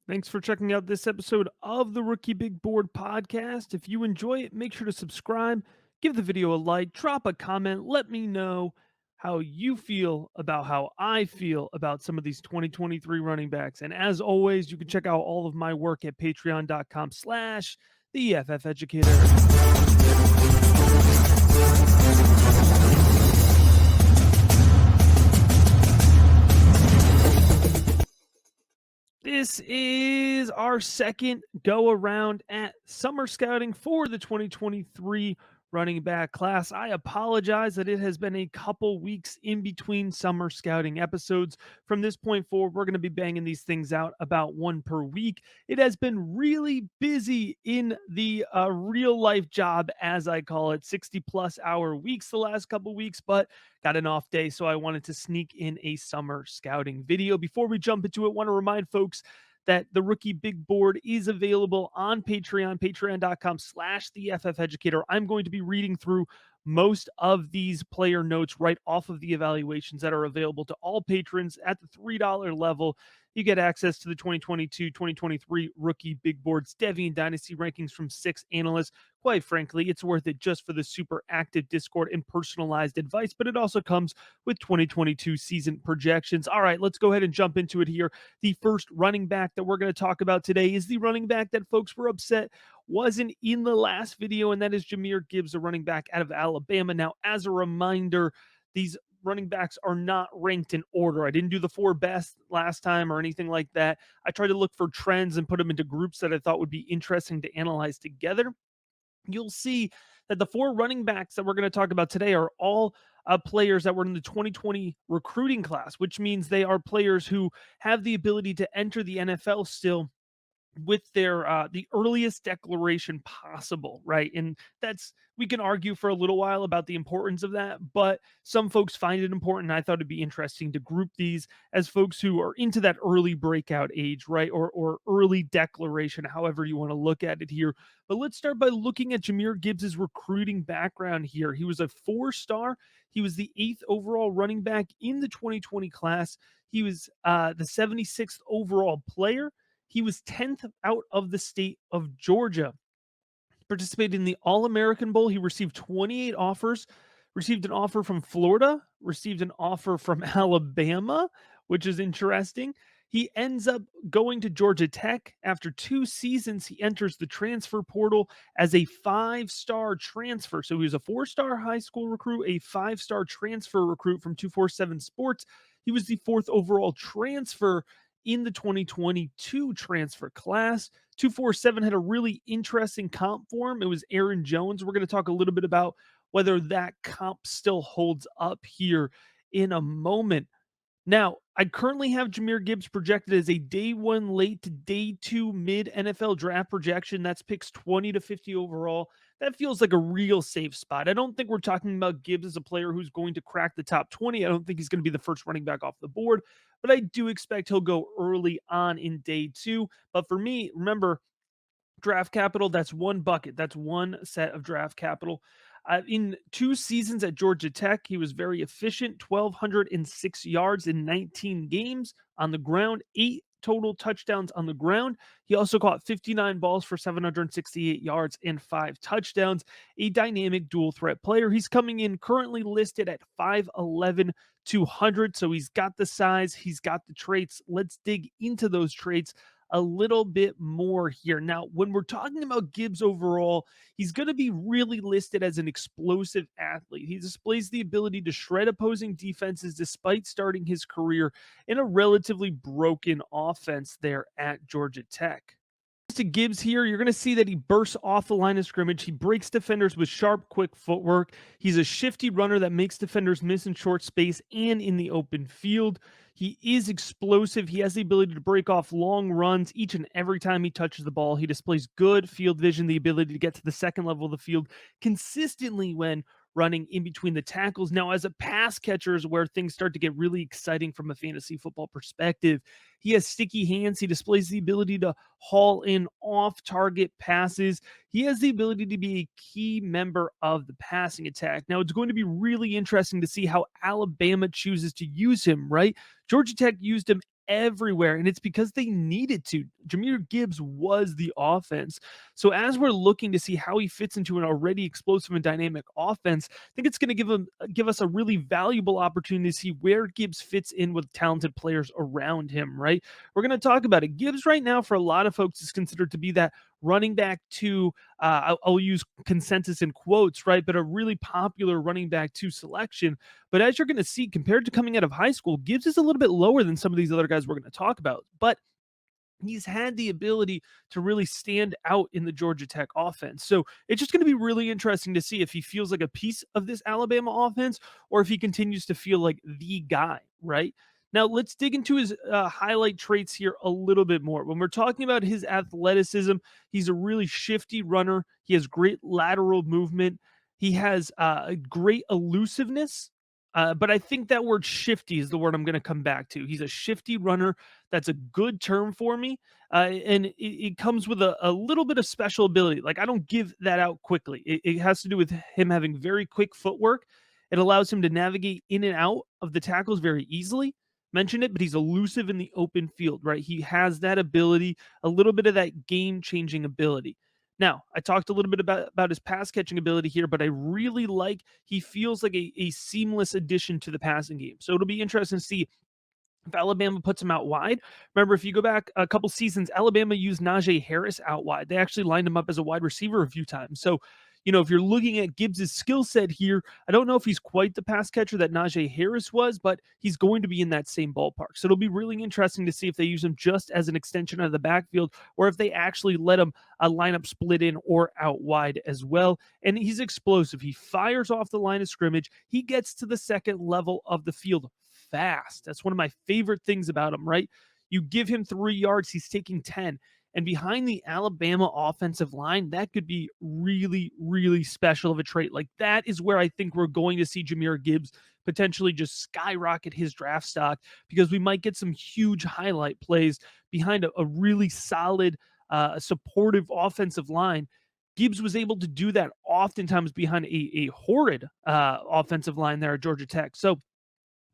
Thanks for checking out this episode of the Rookie Big Board podcast. If you enjoy it, make sure to subscribe, give the video a like, drop a comment, let me know how you feel about how I feel about some of these 2023 running backs. And as always, you can check out all of my work at patreon.com/the EFF Educator. This is our second go around at summer scouting for the 2023 running back class. I apologize that it has been a couple weeks in between summer scouting episodes. From this point forward, we're going to be banging these things out about one per week. It has been really busy in the real life job, as I call it, 60 plus hour weeks the last couple weeks, but got an off day, so I wanted to sneak in a summer scouting video. Before we jump into it, I want to remind folks that the Rookie Big Board is available on Patreon, patreon.com/the FF Educator. I'm going to be reading through most of these player notes right off of the evaluations that are available to all patrons at the $3 level. You get access to the 2022-2023 Rookie Big Board's Devian Dynasty rankings from 6 analysts. Quite frankly, it's worth it just for the super active Discord and personalized advice, but it also comes with 2022 season projections. All right, let's go ahead and jump into it here. The first running back that we're going to talk about today is the running back that folks were upset wasn't in the last video, and that is Jahmyr Gibbs, a running back out of Alabama. Now, as a reminder, these running backs are not ranked in order. I didn't do the 4 best last time or anything like that. I tried to look for trends and put them into groups that I thought would be interesting to analyze together. You'll see that the 4 running backs that we're going to talk about today are all players that were in the 2020 recruiting class, which means they are players who have the ability to enter the NFL still with their the earliest declaration possible, right? And that's, we can argue for a little while about the importance of that, but some folks find it important. I thought it'd be interesting to group these as folks who are into that early breakout age, right? Or early declaration, however you want to look at it here. But let's start by looking at Jahmyr Gibbs's recruiting background here. He was a 4-star. He was the 8th overall running back in the 2020 class. He was the 76th overall player. He was 10th out of the state of Georgia. Participated in the All-American Bowl. He received 28 offers, received an offer from Florida, received an offer from Alabama, which is interesting. He ends up going to Georgia Tech. After 2 seasons, he enters the transfer portal as a 5-star transfer. So he was a 4-star high school recruit, a 5-star transfer recruit from 247 Sports. He was the 4th overall transfer in the 2022 transfer class. 247 had a really interesting comp for him. It was Aaron Jones. We're going to talk a little bit about whether that comp still holds up here in a moment. Now, I currently have Jahmyr Gibbs projected as a day 1 late to day 2 mid NFL draft projection. That's picks 20 to 50 overall. That feels like a real safe spot. I don't think we're talking about Gibbs as a player who's going to crack the top 20. I don't think he's going to be the first running back off the board, but I do expect he'll go early on in day 2. But for me, remember, draft capital, that's one bucket. That's one set of draft capital. In 2 seasons at Georgia Tech, he was very efficient, 1,206 yards in 19 games on the ground, 8 total touchdowns on the ground. He also caught 59 balls for 768 yards and 5 touchdowns. A dynamic dual threat player. He's coming in currently listed at 5'11", 200. So he's got the size, he's got the traits. Let's dig into those traits a little bit more here. Now, when we're talking about Gibbs overall, he's going to be really listed as an explosive athlete. He displays the ability to shred opposing defenses despite starting his career in a relatively broken offense there at Georgia Tech. To Gibbs here, you're going to see that he bursts off the line of scrimmage. He breaks defenders with sharp, quick footwork. He's a shifty runner that makes defenders miss in short space and in the open field. He is explosive. He has the ability to break off long runs each and every time he touches the ball. He displays good field vision, the ability to get to the second level of the field consistently when running in between the tackles. Now, as a pass catcher is where things start to get really exciting from a fantasy football perspective. He has sticky hands. He displays the ability to haul in off-target passes. He has the ability to be a key member of the passing attack. Now, it's going to be really interesting to see how Alabama chooses to use him, right? Georgia Tech used him everywhere, and it's because they needed to. Jahmyr Gibbs was the offense. So as we're looking to see how he fits into an already explosive and dynamic offense, I think it's going to give us a really valuable opportunity to see where Gibbs fits in with talented players around him, right? We're going to talk about it. Gibbs right now, for a lot of folks, is considered to be that running back to, I'll use consensus in quotes, right? But a really popular running back to selection. But as you're going to see, compared to coming out of high school, Gibbs is a little bit lower than some of these other guys we're going to talk about. But he's had the ability to really stand out in the Georgia Tech offense. So it's just going to be really interesting to see if he feels like a piece of this Alabama offense or if he continues to feel like the guy, right? Now, let's dig into his highlight traits here a little bit more. When we're talking about his athleticism, he's a really shifty runner. He has great lateral movement. He has a great elusiveness. But I think that word shifty is the word I'm going to come back to. He's a shifty runner. That's a good term for me. And it comes with a little bit of special ability. Like, I don't give that out quickly. It has to do with him having very quick footwork. It allows him to navigate in and out of the tackles very easily. Mentioned it, but he's elusive in the open field, right? He has that ability, a little bit of that game changing ability. Now, I talked a little bit about his pass catching ability here, but I really like he feels like a seamless addition to the passing game. So it'll be interesting to see if Alabama puts him out wide. Remember, if you go back a couple seasons, Alabama used Najee Harris out wide. They actually lined him up as a wide receiver a few times. So, if you're looking at Gibbs' skill set here, I don't know if he's quite the pass catcher that Najee Harris was, but he's going to be in that same ballpark. So it'll be really interesting to see if they use him just as an extension of the backfield or if they actually let him line up split in or out wide as well. And he's explosive. He fires off the line of scrimmage. He gets to the second level of the field fast. That's one of my favorite things about him, right? You give him 3 yards, he's taking 10. And behind the Alabama offensive line, that could be really, really special of a trait. Like, that is where I think we're going to see Jahmyr Gibbs potentially just skyrocket his draft stock, because we might get some huge highlight plays behind a really solid, supportive offensive line. Gibbs was able to do that oftentimes behind a horrid offensive line there at Georgia Tech. So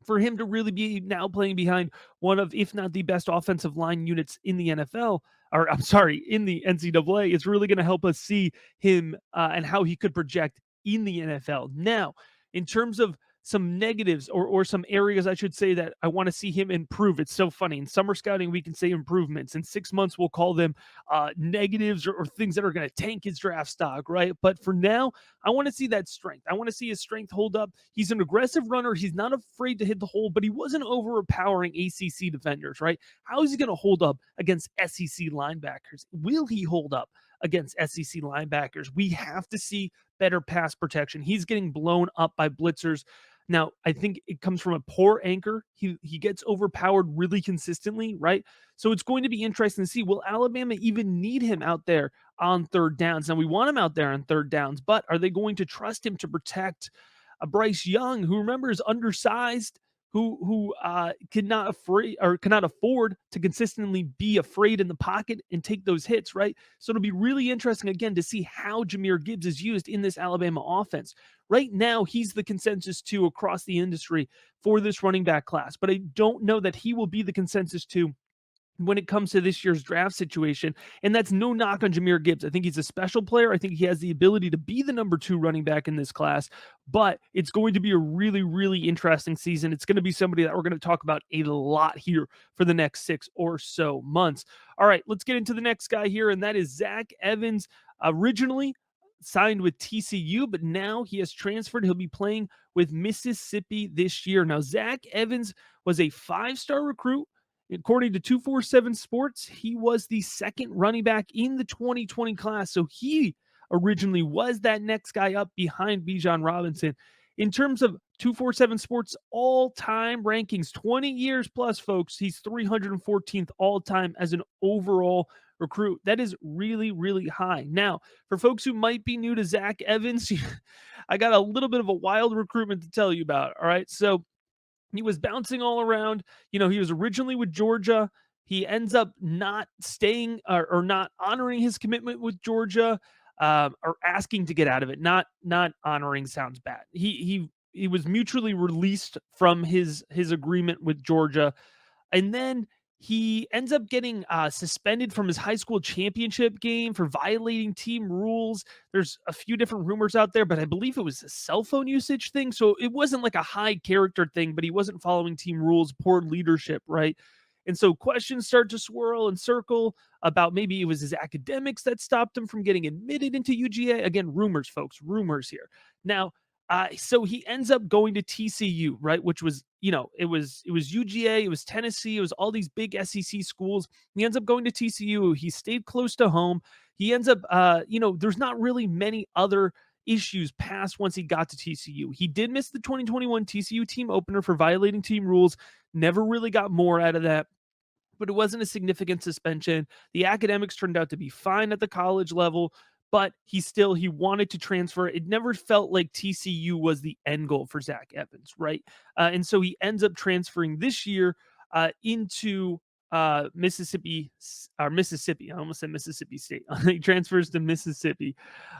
for him to really be now playing behind one of, if not the best offensive line units in the NFL, or I'm sorry, in the NCAA, it's really going to help us see him and how he could project in the NFL. Now, in terms of some negatives or some areas, I should say, that I want to see him improve. It's so funny. In summer scouting, we can say improvements. In 6 months, we'll call them negatives or things that are going to tank his draft stock, right? But for now, I want to see that strength. I want to see his strength hold up. He's an aggressive runner. He's not afraid to hit the hole, but he wasn't overpowering ACC defenders, right? How is he going to hold up against SEC linebackers? Will he hold up against SEC linebackers? We have to see better pass protection. He's getting blown up by blitzers. Now, I think it comes from a poor anchor. He gets overpowered really consistently, right? So it's going to be interesting to see, will Alabama even need him out there on third downs? Now, we want him out there on third downs, but are they going to trust him to protect a Bryce Young, who, remember, is undersized, who cannot afford to consistently be afraid in the pocket and take those hits, right? So it'll be really interesting, again, to see how Jahmyr Gibbs is used in this Alabama offense. Right now, he's the consensus 2 across the industry for this running back class, but I don't know that he will be the consensus 2 when it comes to this year's draft situation. And that's no knock on Jahmyr Gibbs. I think he's a special player. I think he has the ability to be the number 2 running back in this class, but it's going to be a really, really interesting season. It's going to be somebody that we're going to talk about a lot here for the next 6 or so months. All right, let's get into the next guy here, and that is Zach Evans. Originally signed with TCU, but now he has transferred. He'll be playing with Mississippi this year. Now, Zach Evans was a 5-star recruit. According to 247 Sports, he was the second running back in the 2020 class. So he originally was that next guy up behind Bijan Robinson. In terms of 247 Sports all-time rankings, 20 years plus, folks, he's 314th all-time as an overall recruit. That is really, really high. Now, for folks who might be new to Zach Evans, I got a little bit of a wild recruitment to tell you about. All right, so he was bouncing all around. He was originally with Georgia. He ends up not staying or not honoring his commitment with Georgia, or asking to get out of it. Not honoring sounds bad. He was mutually released from his agreement with Georgia, and then He ends up getting suspended from his high school championship game for violating team rules. There's a few different rumors out there, but I believe it was a cell phone usage thing. So it wasn't like a high character thing, but he wasn't following team rules, poor leadership, right? And so questions start to swirl and circle about maybe it was his academics that stopped him from getting admitted into UGA. Again, rumors, folks, rumors here. Now, so he ends up going to TCU, right? Which was, it was UGA, it was Tennessee, it was all these big SEC schools. He ends up going to TCU. He stayed close to home. He ends up, there's not really many other issues past once he got to TCU. He did miss the 2021 TCU team opener for violating team rules. Never really got more out of that, but it wasn't a significant suspension. The academics turned out to be fine at the college level, but he wanted to transfer. It never felt like TCU was the end goal for Zach Evans, right? And so he ends up transferring this year into Mississippi or Mississippi. I almost said Mississippi State. He transfers to Mississippi.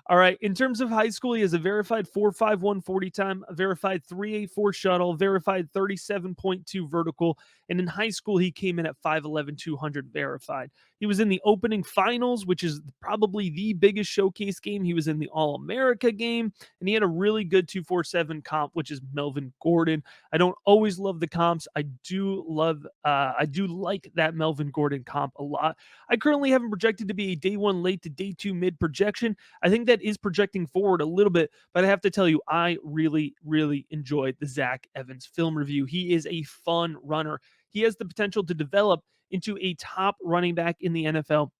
All right. In terms of high school, he has a verified 4.51 40 time, a verified 3.84 shuttle, verified 37.2 vertical. And in high school, he came in at 5'11 200 verified. He was in the opening finals, which is probably the biggest showcase game. He was in the All America game, and he had a really good 247 comp, which is Melvin Gordon. I don't always love the comps. I do like that Melvin Gordon comp a lot. I currently have him projected to be a day one late to day two mid projection. I think that is projecting forward a little bit, but I have to tell you, I really, really enjoyed the Zach Evans film review. He is a fun runner. He has the potential to develop into a top running back in the NFL.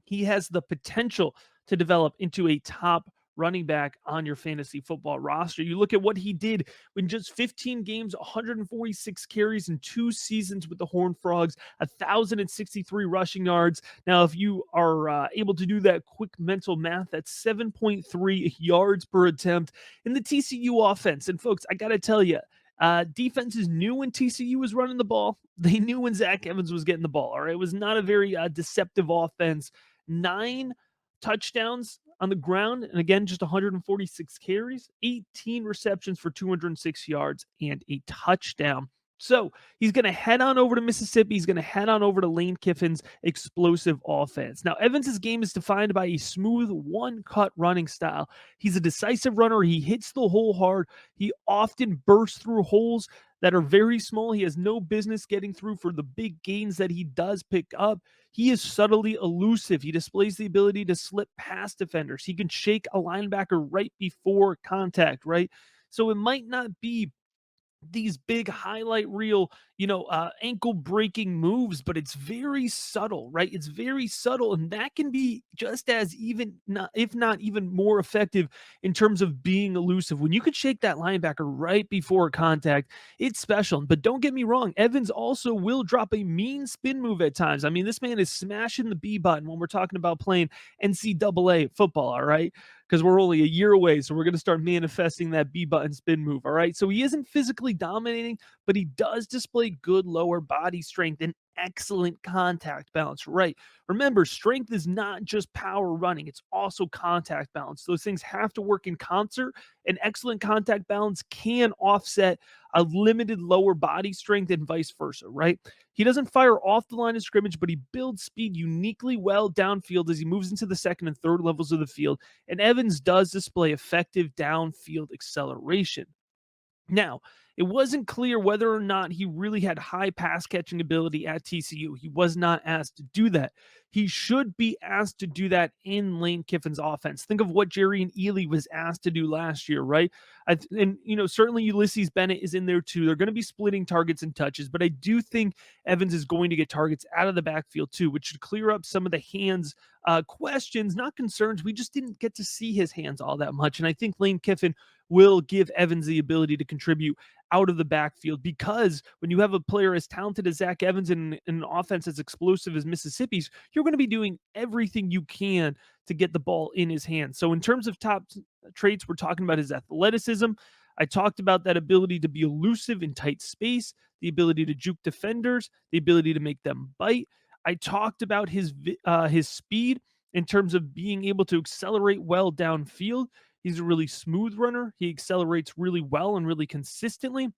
He has the potential to develop into a top running back on your fantasy football roster. You look at what he did in just 15 games, 146 carries in 2 seasons with the Horned Frogs, 1,063 rushing yards. Now, if you are able to do that quick mental math, that's 7.3 yards per attempt in the TCU offense. And folks, I got to tell you, defenses knew when TCU was running the ball. They knew when Zach Evans was getting the ball. All right. It was not a very deceptive offense. 9 touchdowns on the ground. And again, just 146 carries, 18 receptions for 206 yards, and a touchdown. So he's going to head on over to Mississippi. He's going to head on over to Lane Kiffin's explosive offense. Now, Evans' game is defined by a smooth one-cut running style. He's a decisive runner. He hits the hole hard. He often bursts through holes that are very small. He has no business getting through for the big gains that he does pick up. He is subtly elusive. He displays the ability to slip past defenders. He can shake a linebacker right before contact, right? So it might not be these big highlight reel, ankle breaking moves, but it's very subtle, right? It's very subtle, and that can be just as even not, if not even more effective in terms of being elusive. When you can shake that linebacker right before contact, it's special. But don't get me wrong, Evans also will drop a mean spin move at times. I mean, this man is smashing the B button when we're talking about playing NCAA football, all right? Because we're only a year away. So we're going to start manifesting that B button spin move. All right. So he isn't physically dominating, but he does display good lower body strength and excellent contact balance. Right. Remember, strength is not just power running, it's also contact balance. Those things have to work in concert, and excellent contact balance can offset a limited lower body strength and vice versa. Right. He doesn't fire off the line of scrimmage, but he builds speed uniquely well downfield as he moves into the second and third levels of the field. And Evans does display effective downfield acceleration. Now, it wasn't clear whether or not he really had high pass catching ability at TCU. He was not asked to do that. He should be asked to do that in Lane Kiffin's offense. Think of what Jerry and Ely was asked to do last year, right? Certainly Ulysses Bennett is in there too. They're going to be splitting targets and touches, but I do think Evans is going to get targets out of the backfield too, which should clear up some of the hands questions, not concerns. We just didn't get to see his hands all that much. And I think Lane Kiffin will give Evans the ability to contribute out of the backfield, because when you have a player as talented as Zach Evans and an offense as explosive as Mississippi's, you're going to be doing everything you can to get the ball in his hands. So in terms of top traits, we're talking about his athleticism. I talked about that ability to be elusive in tight space, the ability to juke defenders, the ability to make them bite. I talked about his speed in terms of being able to accelerate well downfield. He's a really smooth runner. He accelerates really well and really consistently.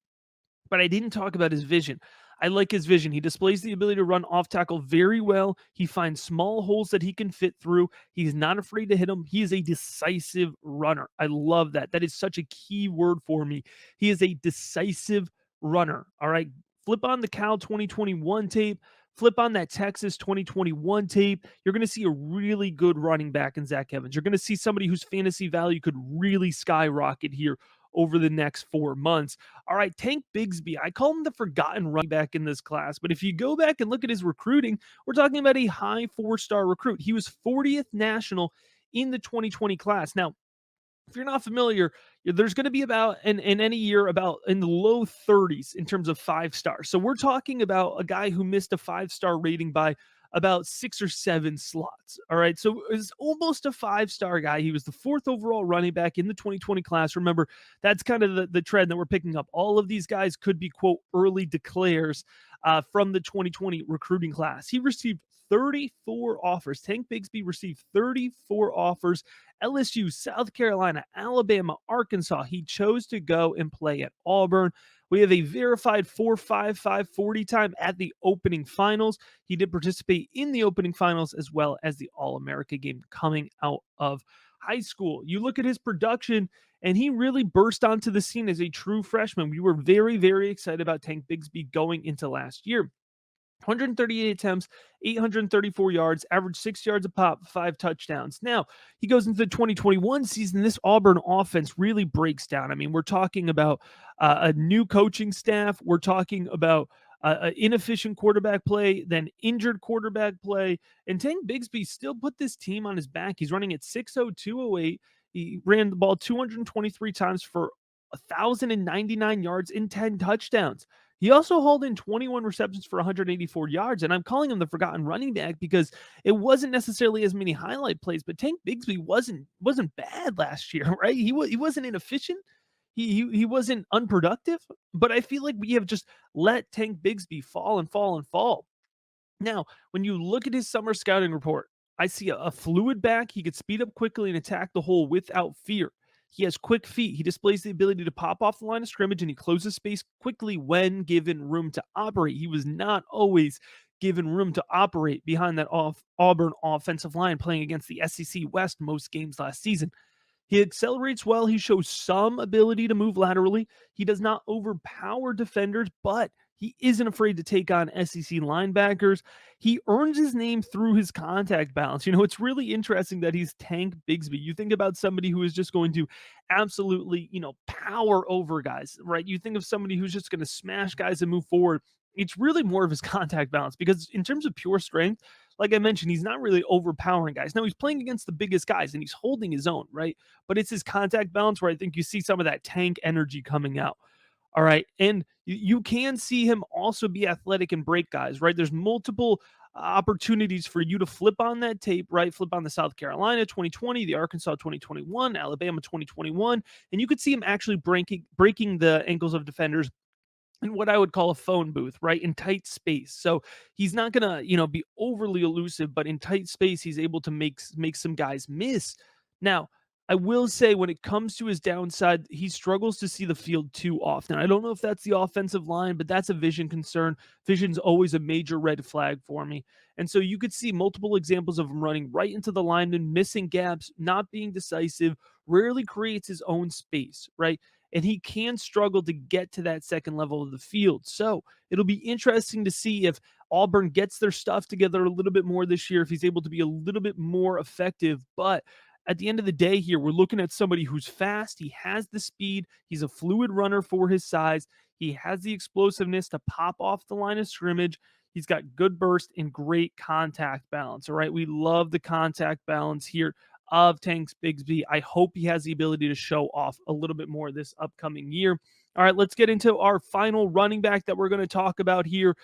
But I didn't talk about his vision. I like his vision. He displays the ability to run off tackle very well. He finds small holes that he can fit through. He's not afraid to hit them. He is a decisive runner. I love that. That is such a key word for me. He is a decisive runner. All right. Flip on the Cal 2021 tape. Flip on that Texas 2021 tape. You're going to see a really good running back in Zach Evans. You're going to see somebody whose fantasy value could really skyrocket here over the next 4 months. All right, Tank Bigsby. I call him the forgotten running back in this class, but if you go back and look at his recruiting, we're talking about a high 4-star recruit. He was 40th national in the 2020 class. Now, if you're not familiar, there's going to be about in any year about in the low 30s in terms of 5 stars. So we're talking about a guy who missed a 5-star rating by about 6 or 7 slots. All right. So it's almost a 5-star guy. He was the 4th overall running back in the 2020 class. Remember, that's kind of the trend that we're picking up. All of these guys could be, quote, early declares from the 2020 recruiting class. He received 34 offers. Tank Bigsby received 34 offers. LSU, South Carolina, Alabama, Arkansas. He chose to go and play at Auburn. We have a verified 4.55 40 time at the opening finals. He did participate in the opening finals as well as the All-America game coming out of high school. You look at his production, and he really burst onto the scene as a true freshman. We were very, very excited about Tank Bigsby going into last year. 138 attempts, 834 yards, averaged 6 yards a pop, 5 touchdowns. Now, he goes into the 2021 season. This Auburn offense really breaks down. I mean, we're talking about a new coaching staff. We're talking about inefficient quarterback play, then injured quarterback play. And Tank Bigsby still put this team on his back. He's running at 6.02 208. He ran the ball 223 times for 1,099 yards and 10 touchdowns. He also hauled in 21 receptions for 184 yards, and I'm calling him the forgotten running back because it wasn't necessarily as many highlight plays, but Tank Bigsby wasn't bad last year, right? He wasn't inefficient. He wasn't unproductive, but I feel like we have just let Tank Bigsby fall and fall and fall. Now, when you look at his summer scouting report, I see a fluid back. He could speed up quickly and attack the hole without fear. He has quick feet. He displays the ability to pop off the line of scrimmage, and he closes space quickly when given room to operate. He was not always given room to operate behind that Auburn offensive line playing against the SEC West most games last season. He accelerates well. He shows some ability to move laterally. He does not overpower defenders, but he isn't afraid to take on SEC linebackers. He earns his name through his contact balance. You know, it's really interesting that he's Tank Bigsby. You think about somebody who is just going to absolutely, power over guys, right? You think of somebody who's just going to smash guys and move forward. It's really more of his contact balance because in terms of pure strength, like I mentioned, he's not really overpowering guys. Now he's playing against the biggest guys and he's holding his own, right? But it's his contact balance where I think you see some of that Tank energy coming out. All right. And you can see him also be athletic and break guys, right? There's multiple opportunities for you to flip on that tape, right? Flip on the South Carolina 2020, the Arkansas 2021, Alabama 2021, and you could see him actually breaking the ankles of defenders in what I would call a phone booth, right? In tight space. So he's not gonna, be overly elusive, but in tight space, he's able to make some guys miss. Now, I will say when it comes to his downside, he struggles to see the field too often. I don't know if that's the offensive line, but that's a vision concern. Vision's always a major red flag for me. And so you could see multiple examples of him running right into the lineman, missing gaps, not being decisive, rarely creates his own space, right? And he can struggle to get to that second level of the field. So it'll be interesting to see if Auburn gets their stuff together a little bit more this year, if he's able to be a little bit more effective. But at the end of the day here, we're looking at somebody who's fast. He has the speed. He's a fluid runner for his size. He has the explosiveness to pop off the line of scrimmage. He's got good burst and great contact balance. All right. We love the contact balance here of Tank Bigsby. I hope he has the ability to show off a little bit more this upcoming year. All right, let's get into our final running back that we're going to talk about here.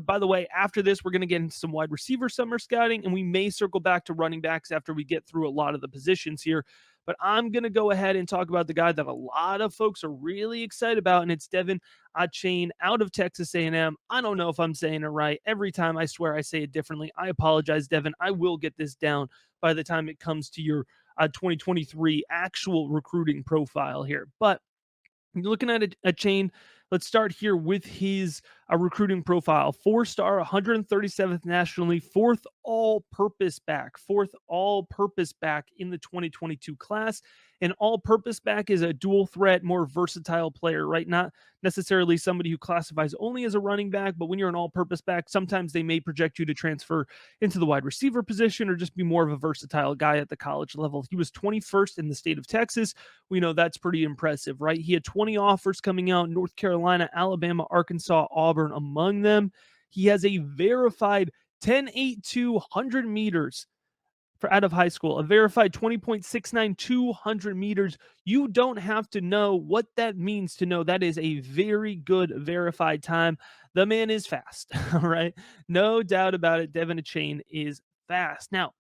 By the way, after this, we're going to get into some wide receiver summer scouting, and we may circle back to running backs after we get through a lot of the positions here. But I'm going to go ahead and talk about the guy that a lot of folks are really excited about, and it's Devon Achane out of Texas A&M. I don't know if I'm saying it right. Every time I swear I say it differently. I apologize, Devon. I will get this down by the time it comes to your 2023 actual recruiting profile here. But looking at a chain, let's start here with his recruiting profile: 4-star, 137th nationally, fourth all-purpose back in the 2022 class. An all-purpose back is a dual threat, more versatile player, right? Not necessarily somebody who classifies only as a running back, but when you're an all-purpose back, sometimes they may project you to transfer into the wide receiver position or just be more of a versatile guy at the college level. He was 21st in the state of Texas. We know that's pretty impressive, right? He had 20 offers coming out: North Carolina, Alabama, Arkansas, Auburn among them. He has a verified 10.8 200 meters for out of high school, a verified 20.69 200 meters. You don't have to know what that means to know that is a very good verified time. The man is fast. All right, no doubt about it. Devon Achane is fast. Now,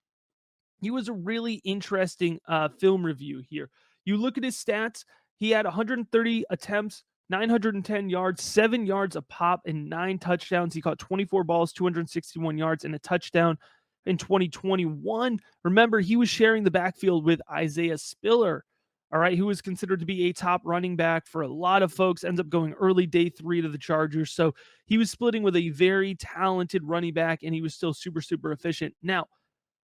he was a really interesting film review here. You look at his stats. He had 130 attempts, 910 yards, 7 yards a pop, and 9 touchdowns. He caught 24 balls, 261 yards, and a touchdown in 2021. Remember, he was sharing the backfield with Isaiah Spiller, all right, who was considered to be a top running back for a lot of folks, ends up going early day 3 to the Chargers. So he was splitting with a very talented running back, and he was still super, super efficient. Now,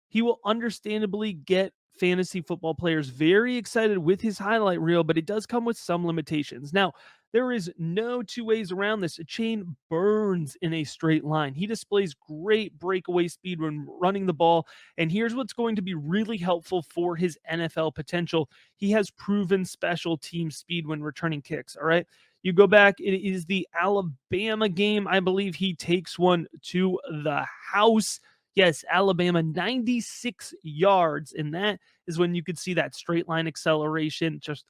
he will understandably get fantasy football players very excited with his highlight reel, but it does come with some limitations. Now, there is no two ways around this. Achane burns in a straight line. He displays great breakaway speed when running the ball. And here's what's going to be really helpful for his NFL potential: he has proven special team speed when returning kicks. All right. You go back, it is the Alabama game. I believe he takes one to the house. Yes, Alabama, 96 yards. And that is when you could see that straight line acceleration just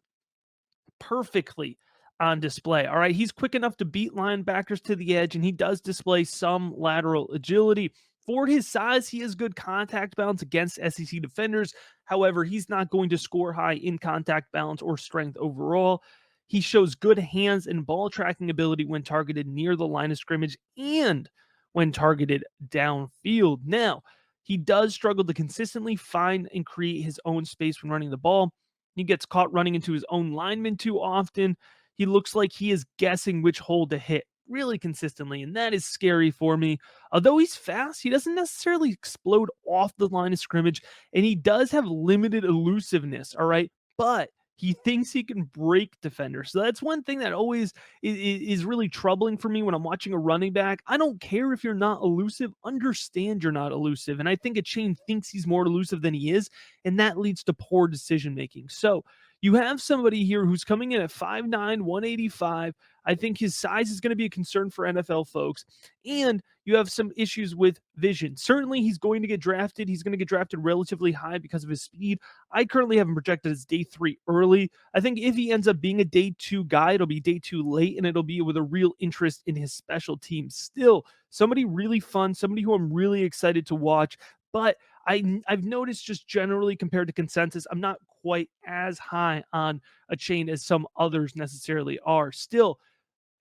perfectly on display. All right. He's quick enough to beat linebackers to the edge, and he does display some lateral agility. For his size, he has good contact balance against SEC defenders. However, he's not going to score high in contact balance or strength overall. He shows good hands and ball tracking ability when targeted near the line of scrimmage and when targeted downfield. Now, he does struggle to consistently find and create his own space when running the ball. He gets caught running into his own lineman too often. He looks like he is guessing which hole to hit really consistently, and that is scary for me. Although he's fast, he doesn't necessarily explode off the line of scrimmage, and he does have limited elusiveness, all right? But he thinks he can break defenders. So that's one thing that always is really troubling for me when I'm watching a running back. I don't care if you're not elusive. Understand you're not elusive. And I think Achane thinks he's more elusive than he is, and that leads to poor decision making. So you have somebody here who's coming in at 5'9", 185. I think his size is going to be a concern for NFL folks. And you have some issues with vision. Certainly, he's going to get drafted. He's going to get drafted relatively high because of his speed. I currently have him projected as day 3 early. I think if he ends up being a day 2 guy, it'll be day 2 late, and it'll be with a real interest in his special teams. Still, somebody really fun, somebody who I'm really excited to watch. But I've noticed, just generally compared to consensus, I'm not quite as high on Achane as some others necessarily are. Still,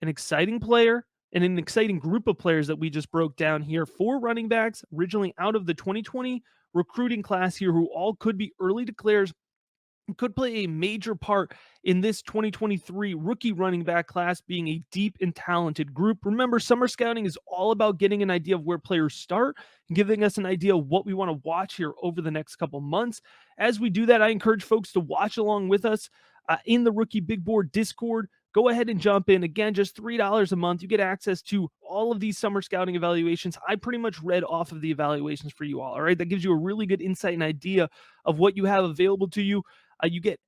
an exciting player and an exciting group of players that we just broke down here. 4 running backs originally out of the 2020 recruiting class here, who all could be early declares, could play a major part in this 2023 rookie running back class being a deep and talented group. Remember, summer scouting is all about getting an idea of where players start and giving us an idea of what we want to watch here over the next couple months. As we do that, I encourage folks to watch along with us in the Rookie Big Board Discord. Go ahead and jump in. Again, just $3 a month. You get access to all of these summer scouting evaluations. I pretty much read off of the evaluations for you all right? That gives you a really good insight and idea of what you have available to you. You get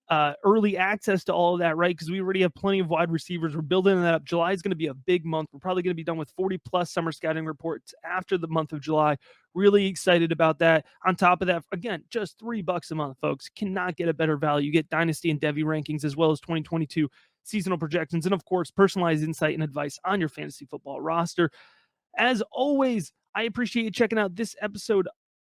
early access to all of that, right? Because we already have plenty of wide receivers. We're building that up. July is going to be a big month. We're probably going to be done with 40+ summer scouting reports after the month of July. Really excited about that. On top of that, again, just $3 a month, folks. Cannot get a better value. You get Dynasty and Devy rankings, as well as 2022 seasonal projections, and of course, personalized insight and advice on your fantasy football roster. As always, I appreciate you checking out this episode